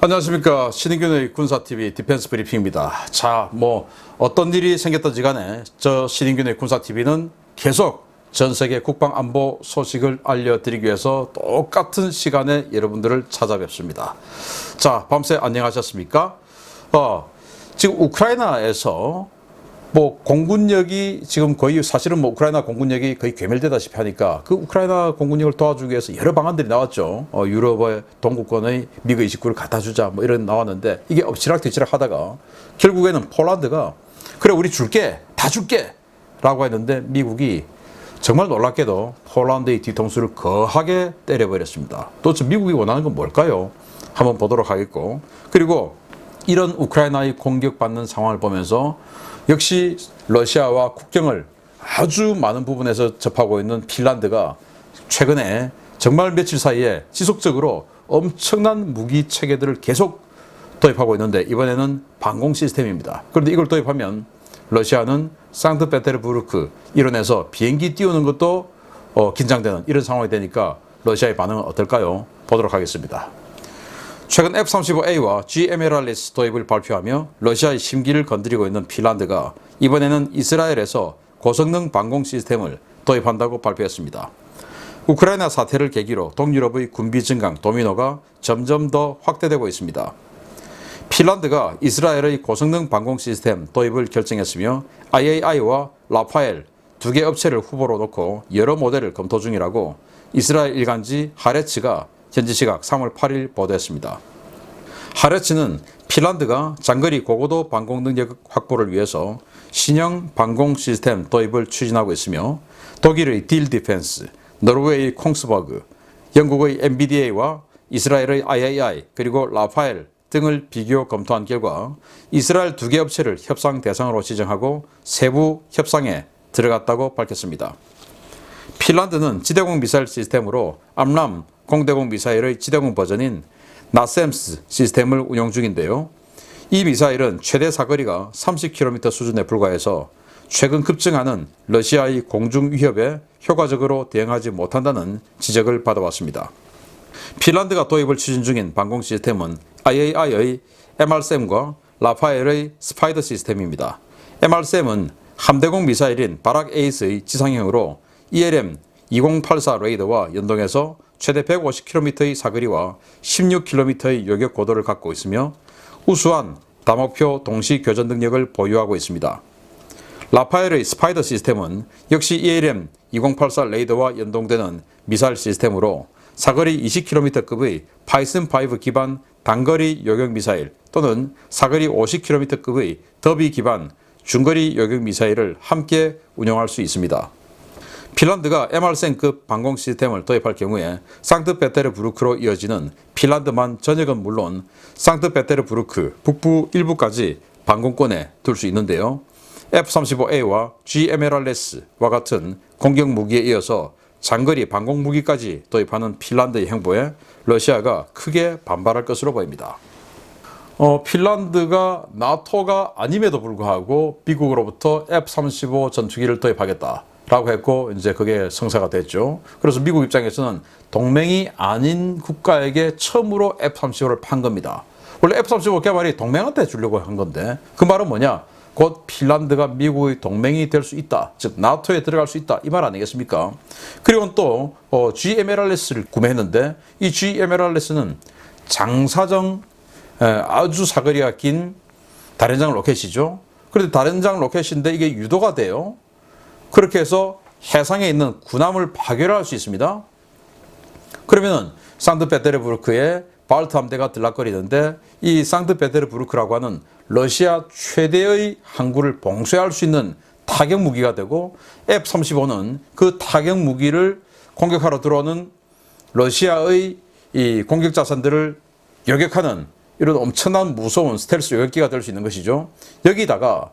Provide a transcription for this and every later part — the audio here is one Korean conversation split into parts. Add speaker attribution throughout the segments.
Speaker 1: 안녕하십니까. 신인균의 군사TV 디펜스 브리핑입니다. 자, 어떤 일이 생겼든지 간에 저 신인균의 군사TV는 계속 전 세계 국방안보 소식을 알려드리기 위해서 똑같은 시간에 여러분들을 찾아뵙습니다. 자, 밤새 안녕하셨습니까? 지금 우크라이나에서 공군력이 지금 거의 사실은 우크라이나 공군력이 거의 괴멸되다시피 하니까 그 우크라이나 공군력을 도와주기 위해서 여러 방안들이 나왔죠. 유럽의 동구권의 미그 29를 갖다 주자 이런 나왔는데 이게 엎치락뒤치락 하다가 결국에는 폴란드가 그래 우리 줄게 다 줄게 라고 했는데 미국이 정말 놀랍게도 폴란드의 뒤통수를 거하게 때려버렸습니다. 도대체 미국이 원하는 건 뭘까요? 한번 보도록 하겠고, 그리고 이런 우크라이나의 공격받는 상황을 보면서 역시 러시아와 국경을 아주 많은 부분에서 접하고 있는 핀란드가 최근에 정말 며칠 사이에 지속적으로 엄청난 무기 체계들을 계속 도입하고 있는데 이번에는 방공 시스템입니다. 그런데 이걸 도입하면 러시아는 상트페테르부르크 이론에서 비행기 띄우는 것도 긴장되는 이런 상황이 되니까 러시아의 반응은 어떨까요? 보도록 하겠습니다. 최근 F-35A와 GMLRS 도입을 발표하며 러시아의 심기를 건드리고 있는 핀란드가 이번에는 이스라엘에서 고성능 방공 시스템을 도입한다고 발표했습니다. 우크라이나 사태를 계기로 동유럽의 군비 증강 도미노가 점점 더 확대되고 있습니다. 핀란드가 이스라엘의 고성능 방공 시스템 도입을 결정했으며 IAI와 라파엘 두 개 업체를 후보로 놓고 여러 모델을 검토 중이라고 이스라엘 일간지 하레츠가 현지 시각 3월 8일 보도했습니다. 하레츠는 핀란드가 장거리 고고도 방공 능력 확보를 위해서 신형 방공 시스템 도입을 추진하고 있으며 독일의 딜 디펜스, 노르웨이의 콩스버그, 영국의 MBDA와 이스라엘의 IAI 그리고 라파엘 등을 비교 검토한 결과 이스라엘 두 개 업체를 협상 대상으로 지정하고 세부 협상에 들어갔다고 밝혔습니다. 핀란드는 지대공 미사일 시스템으로 암람 공대공 미사일의 지대공 버전인 나셈스 시스템을 운용 중인데요. 이 미사일은 최대 사거리가 30km 수준에 불과해서 최근 급증하는 러시아의 공중 위협에 효과적으로 대응하지 못한다는 지적을 받아왔습니다. 핀란드가 도입을 추진 중인 방공 시스템은 IAI의 MRSAM과 라파엘의 스파이더 시스템입니다. MRSAM은 함대공 미사일인 바락 에이스의 지상형으로 ELM-2084 레이더와 연동해서 최대 150km의 사거리와 16km의 요격 고도를 갖고 있으며 우수한 다목표 동시 교전 능력을 보유하고 있습니다. 라파엘의 스파이더 시스템은 역시 ELM-2084 레이더와 연동되는 미사일 시스템으로 사거리 20km급의 파이슨5 기반 단거리 요격 미사일 또는 사거리 50km급의 더비 기반 중거리 요격 미사일을 함께 운용할 수 있습니다. 핀란드가 MRSAM급 방공 시스템을 도입할 경우에 상트페테르부르크로 이어지는 핀란드만 전역은 물론 상트페테르부르크 북부 일부까지 방공권에 둘 수 있는데요. F-35A와 GMLRS와 같은 공격 무기에 이어서 장거리 방공 무기까지 도입하는 핀란드의 행보에 러시아가 크게 반발할 것으로 보입니다. 핀란드가 나토가 아님에도 불구하고 미국으로부터 F-35 전투기를 도입하겠다 라고 했고 이제 그게 성사가 됐죠. 그래서 미국 입장에서는 동맹이 아닌 국가에게 처음으로 F-35를 판 겁니다. 원래 F-35 개발이 동맹한테 주려고 한 건데 그 말은 뭐냐? 곧 핀란드가 미국의 동맹이 될 수 있다. 즉 나토에 들어갈 수 있다. 이 말 아니겠습니까? 그리고 또 GMLRS를 구매했는데 이 GMLRS는 장사정 아주 사거리가 긴 다련장 로켓이죠. 그런데 다련장 로켓인데 이게 유도가 돼요. 그렇게 해서 해상에 있는 군함을 파괴할 수 있습니다. 그러면 상트페테르부르크에 발트 함대가 들락거리는데 이 상트페테르부르크라고 하는 러시아 최대의 항구를 봉쇄할 수 있는 타격 무기가 되고 F-35는 그 타격 무기를 공격하러 들어오는 러시아의 이 공격 자산들을 요격하는 이런 엄청난 무서운 스텔스 요격기가 될 수 있는 것이죠. 여기다가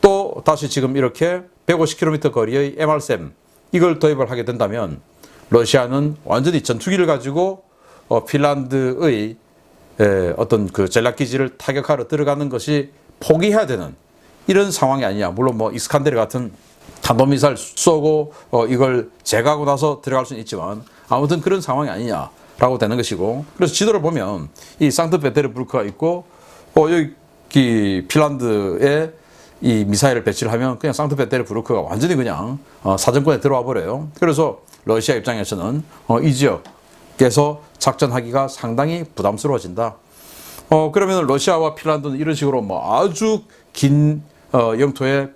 Speaker 1: 또 다시 지금 이렇게 150km 거리의 MRSAM 이걸 도입을 하게 된다면 러시아는 완전히 전투기를 가지고 핀란드의 어떤 그 전략기지를 타격하러 들어가는 것이 포기해야 되는 이런 상황이 아니냐. 물론 이스칸데르 같은 탄도미사일 쏘고 이걸 제거하고 나서 들어갈 수는 있지만 아무튼 그런 상황이 아니냐. 라고 되는 것이고, 그래서 지도를 보면 이 상트페테르부르크가 있고, 여기 핀란드에 이 미사일을 배치를 하면 그냥 상트페테르부르크가 완전히 그냥 사정권에 들어와 버려요. 그래서 러시아 입장에서는 이 지역에서 작전하기가 상당히 부담스러워진다. 그러면 러시아와 핀란드는 이런 식으로 뭐 아주 긴 영토의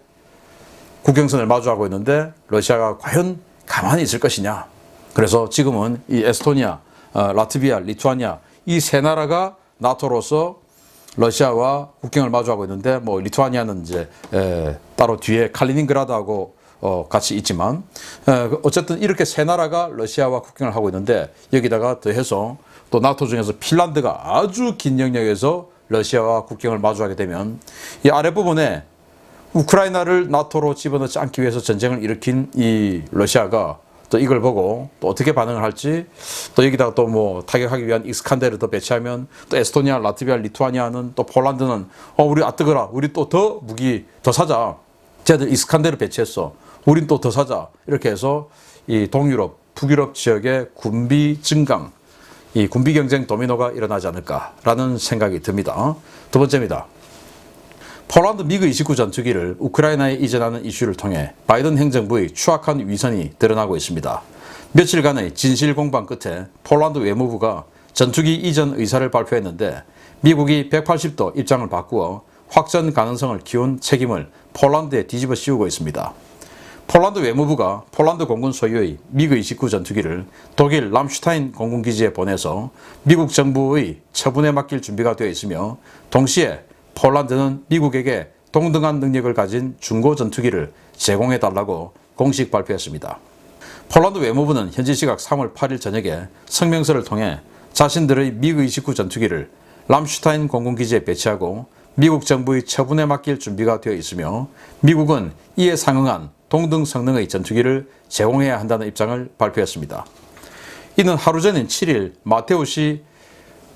Speaker 1: 국경선을 마주하고 있는데 러시아가 과연 가만히 있을 것이냐. 그래서 지금은 이 에스토니아, 라트비아, 리투아니아 이 세 나라가 나토로서 러시아와 국경을 마주하고 있는데, 뭐 리투아니아는 이제 따로 뒤에 칼리닝그라드하고 같이 있지만, 어쨌든 이렇게 세 나라가 러시아와 국경을 하고 있는데, 여기다가 더해서 또 나토 중에서 핀란드가 아주 긴 영역에서 러시아와 국경을 마주하게 되면, 이 아랫부분에 우크라이나를 나토로 집어넣지 않기 위해서 전쟁을 일으킨 이 러시아가 또 이걸 보고 또 어떻게 반응을 할지, 또 여기다가 또 뭐 타격하기 위한 익스칸데르 더 배치하면 또 에스토니아, 라트비아, 리투아니아는 또 폴란드는 우리 뜨거라, 우리 또 더 무기 더 사자, 쟤들 익스칸데르 배치했어, 우린 또 더 사자, 이렇게 해서 이 동유럽, 북유럽 지역의 군비 증강, 이 군비 경쟁 도미노가 일어나지 않을까라는 생각이 듭니다. 두 번째입니다. 폴란드 미그 29 전투기를 우크라이나에 이전하는 이슈를 통해 바이든 행정부의 추악한 위선이 드러나고 있습니다. 며칠간의 진실 공방 끝에 폴란드 외무부가 전투기 이전 의사를 발표했는데, 미국이 180도 입장을 바꾸어 확전 가능성을 키운 책임을 폴란드에 뒤집어 씌우고 있습니다. 폴란드 외무부가 폴란드 공군 소유의 미그 29 전투기를 독일 람슈타인 공군기지에 보내서 미국 정부의 처분에 맡길 준비가 되어 있으며, 동시에 폴란드는 미국에게 동등한 능력을 가진 중고 전투기를 제공해달라고 공식 발표했습니다. 폴란드 외무부는 현지 시각 3월 8일 저녁에 성명서를 통해 자신들의 미그 29 전투기를 람슈타인 공군기지에 배치하고 미국 정부의 처분에 맡길 준비가 되어 있으며, 미국은 이에 상응한 동등 성능의 전투기를 제공해야 한다는 입장을 발표했습니다. 이는 하루 전인 7일 마테우시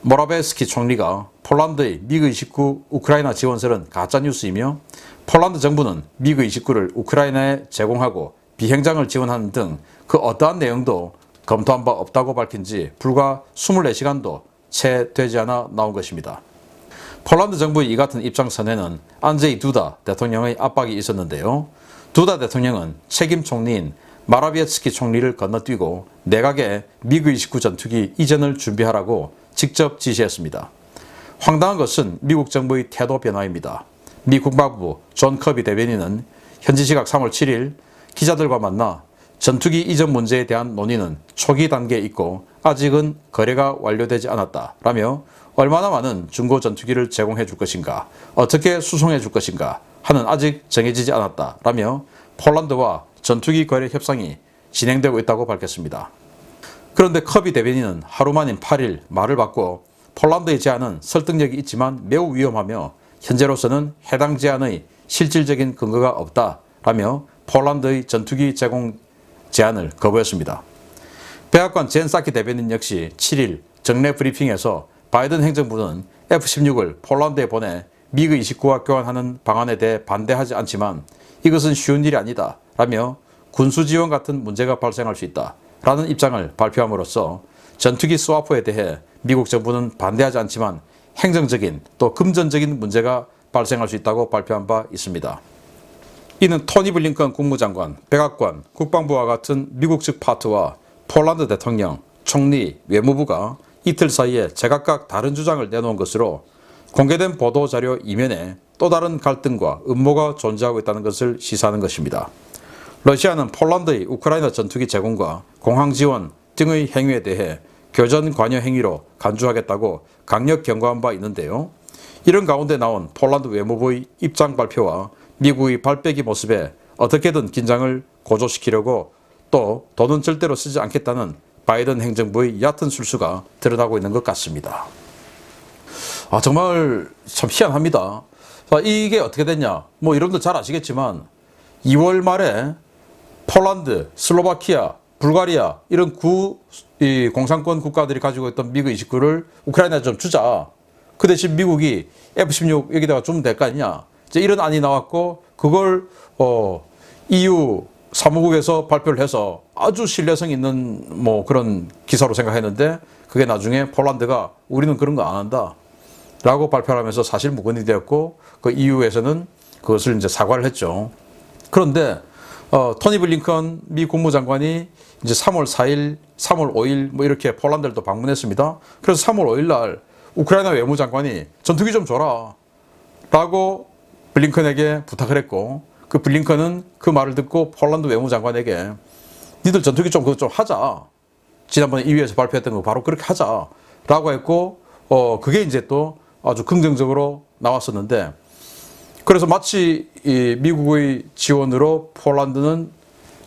Speaker 1: 모라베스키 총리가 폴란드의 미그 29 우크라이나 지원설은 가짜뉴스이며, 폴란드 정부는 미그 29를 우크라이나에 제공하고 비행장을 지원하는 등 그 어떠한 내용도 검토한 바 없다고 밝힌 지 불과 24시간도 채 되지 않아 나온 것입니다. 폴란드 정부의 이 같은 입장 선회는 안제이 두다 대통령의 압박이 있었는데요. 두다 대통령은 책임 총리인 마라비에츠키 총리를 건너뛰고 내각에 미그 29 전투기 이전을 준비하라고 직접 지시했습니다. 황당한 것은 미국 정부의 태도 변화입니다. 미 국방부 존 커비 대변인은 현지 시각 3월 7일 기자들과 만나 전투기 이전 문제에 대한 논의는 초기 단계에 있고 아직은 거래가 완료되지 않았다라며, 얼마나 많은 중고 전투기를 제공해 줄 것인가, 어떻게 수송해 줄 것인가 하는 아직 정해지지 않았다라며 폴란드와 전투기 거래 협상이 진행되고 있다고 밝혔습니다. 그런데 커비 대변인은 하루 만인 8일 말을 바꿔 폴란드의 제안은 설득력이 있지만 매우 위험하며 현재로서는 해당 제안의 실질적인 근거가 없다라며 폴란드의 전투기 제공 제안을 거부했습니다. 백악관 젠 사키 대변인 역시 7일 정례 브리핑에서 바이든 행정부는 F-16을 폴란드에 보내 미그 29와 교환하는 방안에 대해 반대하지 않지만 이것은 쉬운 일이 아니다 라며 군수 지원 같은 문제가 발생할 수 있다 라는 입장을 발표함으로써 전투기 스와프에 대해 미국 정부는 반대하지 않지만 행정적인 또 금전적인 문제가 발생할 수 있다고 발표한 바 있습니다. 이는 토니 블링컨 국무장관, 백악관, 국방부와 같은 미국 측 파트와 폴란드 대통령, 총리, 외무부가 이틀 사이에 제각각 다른 주장을 내놓은 것으로 공개된 보도자료 이면에 또 다른 갈등과 음모가 존재하고 있다는 것을 시사하는 것입니다. 러시아는 폴란드의 우크라이나 전투기 제공과 공항 지원 등의 행위에 대해 교전 관여 행위로 간주하겠다고 강력 경고한 바 있는데요. 이런 가운데 나온 폴란드 외무부의 입장 발표와 미국의 발빼기 모습에 어떻게든 긴장을 고조시키려고 또 돈은 절대로 쓰지 않겠다는 바이든 행정부의 얕은 술수가 드러나고 있는 것 같습니다. 정말 참 희한합니다. 이게 어떻게 됐냐? 뭐 여러분들 잘 아시겠지만 2월 말에 폴란드, 슬로바키아, 불가리아 이런 이 공산권 국가들이 가지고 있던 미그 29를 우크라이나에 좀 주자. 그 대신 미국이 F-16 여기다가 주면 될 거 아니냐. 이제 이런 안이 나왔고 그걸 EU 사무국에서 발표를 해서 아주 신뢰성 있는 뭐 그런 기사로 생각했는데 그게 나중에 폴란드가 우리는 그런 거 안 한다 라고 발표를 하면서 사실 무근이 되었고 그 EU에서는 그것을 이제 사과를 했죠. 그런데 토니 블링컨 미 국무장관이 이제 3월 4일, 3월 5일 뭐 이렇게 폴란드를 또 방문했습니다. 그래서 3월 5일 날 우크라이나 외무장관이 전투기 좀 줘라 라고 블링컨에게 부탁을 했고 그 블링컨은 그 말을 듣고 폴란드 외무장관에게 니들 전투기 좀 그것 좀 하자. 지난번에 EU에서 발표했던 거 바로 그렇게 하자 라고 했고 그게 이제 또 아주 긍정적으로 나왔었는데 그래서 마치 이 미국의 지원으로 폴란드는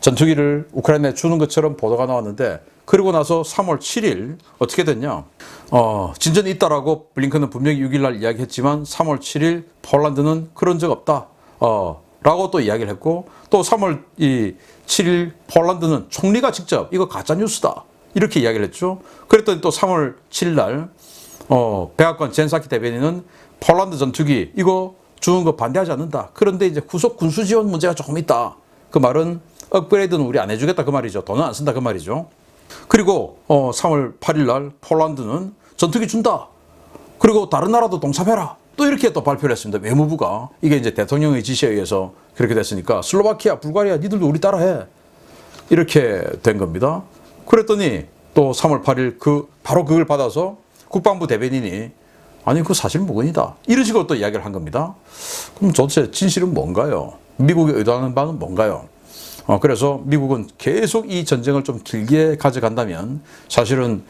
Speaker 1: 전투기를 우크라이나에 주는 것처럼 보도가 나왔는데 그리고 나서 3월 7일 어떻게 됐냐? 진전이 있다라고 블링컨은 분명히 6일 날 이야기했지만 3월 7일 폴란드는 그런 적 없다. 라고 또 이야기를 했고 또 3월 7일 폴란드는 총리가 직접 이거 가짜 뉴스다. 이렇게 이야기를 했죠. 그랬더니 또 3월 7일 날 백악관 젠사키 대변인은 폴란드 전투기 이거 주는 거 반대하지 않는다. 그런데 이제 후속 군수 지원 문제가 조금 있다. 그 말은 업그레이드는 우리 안 해주겠다 그 말이죠. 돈은 안 쓴다 그 말이죠. 그리고 3월 8일 날 폴란드는 전투기 준다. 그리고 다른 나라도 동참해라. 또 이렇게 또 발표를 했습니다. 외무부가. 이게 이제 대통령의 지시에 의해서 그렇게 됐으니까 슬로바키아, 불가리아 니들도 우리 따라해. 이렇게 된 겁니다. 그랬더니 또 3월 8일 바로 그걸 받아서 국방부 대변인이 아니 그 사실 무근이다. 이런 식으로 또 이야기를 한 겁니다. 그럼 도대체 진실은 뭔가요? 미국이 의도하는 바는 뭔가요? 그래서 미국은 계속 이 전쟁을 좀 길게 가져간다면 사실은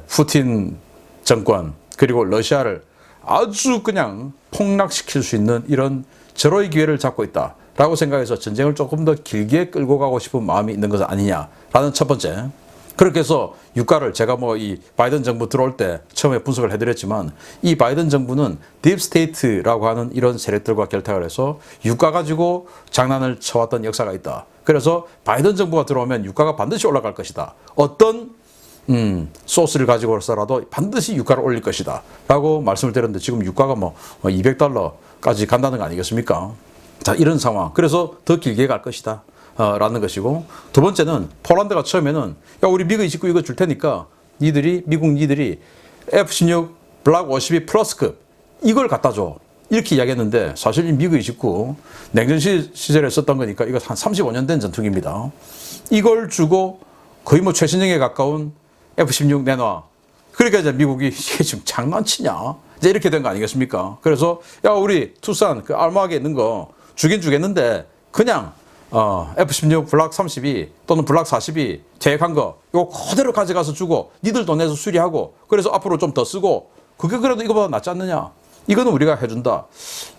Speaker 1: 푸틴 정권 그리고 러시아를 아주 그냥 폭락시킬 수 있는 이런 절호의 기회를 잡고 있다라고 생각해서 전쟁을 조금 더 길게 끌고 가고 싶은 마음이 있는 것은 아니냐라는 첫 번째. 그렇게 해서 유가를 제가 뭐 이 바이든 정부 들어올 때 처음에 분석을 해드렸지만 이 바이든 정부는 딥스테이트라고 하는 이런 세력들과 결탁을 해서 유가 가지고 장난을 쳐왔던 역사가 있다. 그래서 바이든 정부가 들어오면 유가가 반드시 올라갈 것이다. 어떤 소스를 가지고서라도 반드시 유가를 올릴 것이다 라고 말씀을 드렸는데 지금 유가가 뭐 $200까지 간다는 거 아니겠습니까? 자, 이런 상황. 그래서 더 길게 갈 것이다 라는 것이고 두 번째는 폴란드가 처음에는 야 우리 미그29 이거 줄 테니까 미국 니들이 F-16 블락 52 플러스급 이걸 갖다 줘 이렇게 이야기했는데 사실 이 미그29 냉전 시절에 썼던 거니까 이거 한 35년 된 전투기입니다. 이걸 주고 거의 뭐 최신형에 가까운 F-16 내놔. 그러니까 이제 미국이 이게 지금 장난치냐? 이제 이렇게 된 거 아니겠습니까? 그래서 야 우리 투싼 그 알마하게 있는 거 주긴 주겠는데 그냥 F-16 블락 32 또는 블락 42 계획한 거 이거 그대로 가져가서 주고 니들 돈 내서 수리하고 그래서 앞으로 좀 더 쓰고 그게 그래도 이거보다 낫지 않느냐? 이거는 우리가 해준다.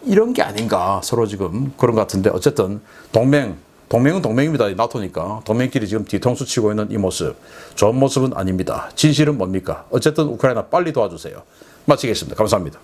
Speaker 1: 이런 게 아닌가 서로 지금 그런 것 같은데 어쨌든 동맹은 동맹입니다. 나토니까 동맹끼리 지금 뒤통수 치고 있는 이 모습 좋은 모습은 아닙니다. 진실은 뭡니까? 어쨌든 우크라이나 빨리 도와주세요. 마치겠습니다. 감사합니다.